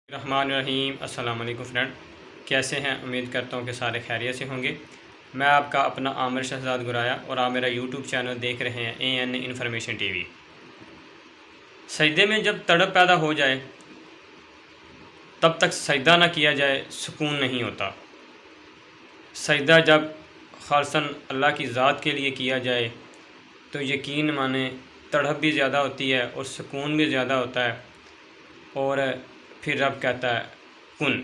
الرحمن الرحیم۔ السلام علیکم فرینڈ، کیسے ہیں؟ امید کرتا ہوں کہ سارے خیریت سے ہوں گے۔ میں آپ کا اپنا عامر شہزاد گرایا اور آپ میرا یوٹیوب چینل دیکھ رہے ہیں AN انفارمیشن ٹی وی۔ سجدے میں جب تڑپ پیدا ہو جائے تب تک سجدہ نہ کیا جائے سکون نہیں ہوتا۔ سجدہ جب خالصاً اللہ کی ذات کے لیے کیا جائے تو یقین مانیں تڑپ بھی زیادہ ہوتی ہے اور سکون بھی زیادہ ہوتا ہے، اور پھر رب کہتا ہے کن۔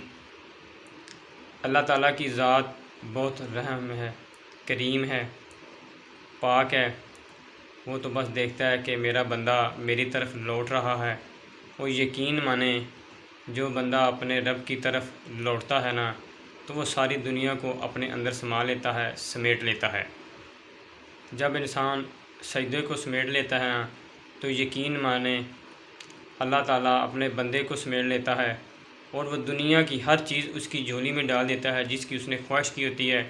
اللہ تعالیٰ کی ذات بہت رحم ہے، کریم ہے، پاک ہے۔ وہ تو بس دیکھتا ہے کہ میرا بندہ میری طرف لوٹ رہا ہے، اور یقین مانیں جو بندہ اپنے رب کی طرف لوٹتا ہے نا تو وہ ساری دنیا کو اپنے اندر سما لیتا ہے، سمیٹ لیتا ہے۔ جب انسان سجدے کو سمیٹ لیتا ہے نا تو یقین مانیں اللہ تعالیٰ اپنے بندے کو سمیٹ لیتا ہے، اور وہ دنیا کی ہر چیز اس کی جھولی میں ڈال دیتا ہے جس کی اس نے خواہش کی ہوتی ہے،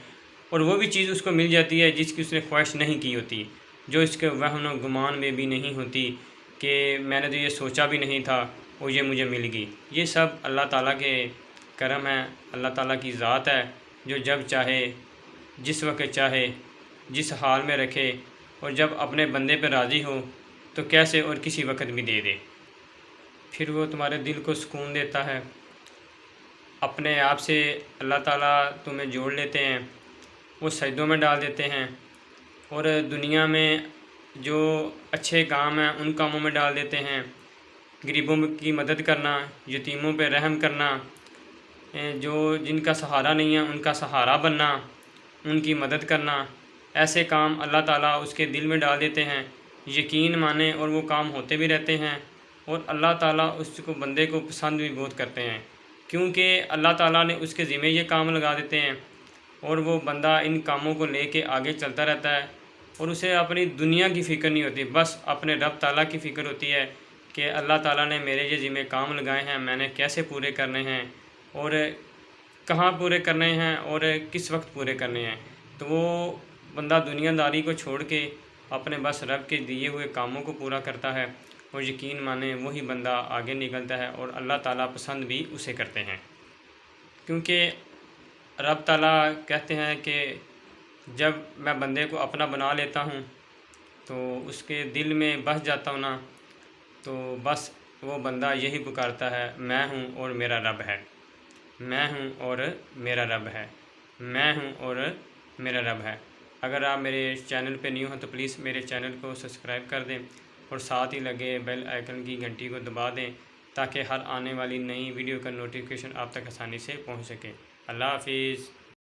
اور وہ بھی چیز اس کو مل جاتی ہے جس کی اس نے خواہش نہیں کی ہوتی، جو اس کے وہم و گمان میں بھی نہیں ہوتی کہ میں نے تو یہ سوچا بھی نہیں تھا اور یہ مجھے مل گئی۔ یہ سب اللہ تعالیٰ کے کرم ہے، اللہ تعالیٰ کی ذات ہے جو جب چاہے، جس وقت چاہے، جس حال میں رکھے، اور جب اپنے بندے پہ راضی ہو تو کیسے اور کسی وقت بھی دے دے۔ پھر وہ تمہارے دل کو سکون دیتا ہے۔ اپنے آپ سے اللہ تعالیٰ تمہیں جوڑ لیتے ہیں، وہ سجدوں میں ڈال دیتے ہیں، اور دنیا میں جو اچھے کام ہیں ان کاموں میں ڈال دیتے ہیں۔ غریبوں کی مدد کرنا، یتیموں پہ رحم کرنا، جو جن کا سہارا نہیں ہے ان کا سہارا بننا، ان کی مدد کرنا، ایسے کام اللہ تعالیٰ اس کے دل میں ڈال دیتے ہیں۔ یقین مانیں اور وہ کام ہوتے بھی رہتے ہیں، اور اللہ تعالیٰ اس کو بندے کو پسند بھی بہت کرتے ہیں، کیونکہ اللہ تعالیٰ نے اس کے ذمہ یہ کام لگا دیتے ہیں، اور وہ بندہ ان کاموں کو لے کے آگے چلتا رہتا ہے، اور اسے اپنی دنیا کی فکر نہیں ہوتی، بس اپنے رب تعالیٰ کی فکر ہوتی ہے کہ اللہ تعالیٰ نے میرے یہ ذمہ کام لگائے ہیں، میں نے کیسے پورے کرنے ہیں، اور کہاں پورے کرنے ہیں، اور کس وقت پورے کرنے ہیں۔ تو وہ بندہ دنیا داری کو چھوڑ کے اپنے بس رب کے دیے ہوئے کاموں کو پورا کرتا ہے، اور یقین مانیں وہی بندہ آگے نکلتا ہے، اور اللہ تعالیٰ پسند بھی اسے کرتے ہیں، کیونکہ رب تعالیٰ کہتے ہیں کہ جب میں بندے کو اپنا بنا لیتا ہوں تو اس کے دل میں بس جاتا ہوں نا، تو بس وہ بندہ یہی پکارتا ہے میں ہوں اور میرا رب ہے، میں ہوں اور میرا رب ہے، میں ہوں اور میرا رب ہے۔ اگر آپ میرے چینل پہ نیو ہیں تو پلیز میرے چینل کو سبسکرائب کر دیں، اور ساتھ ہی لگے بیل آئیکن کی گھنٹی کو دبا دیں تاکہ ہر آنے والی نئی ویڈیو کا نوٹیفیکیشن آپ تک آسانی سے پہنچ سکے۔ اللہ حافظ۔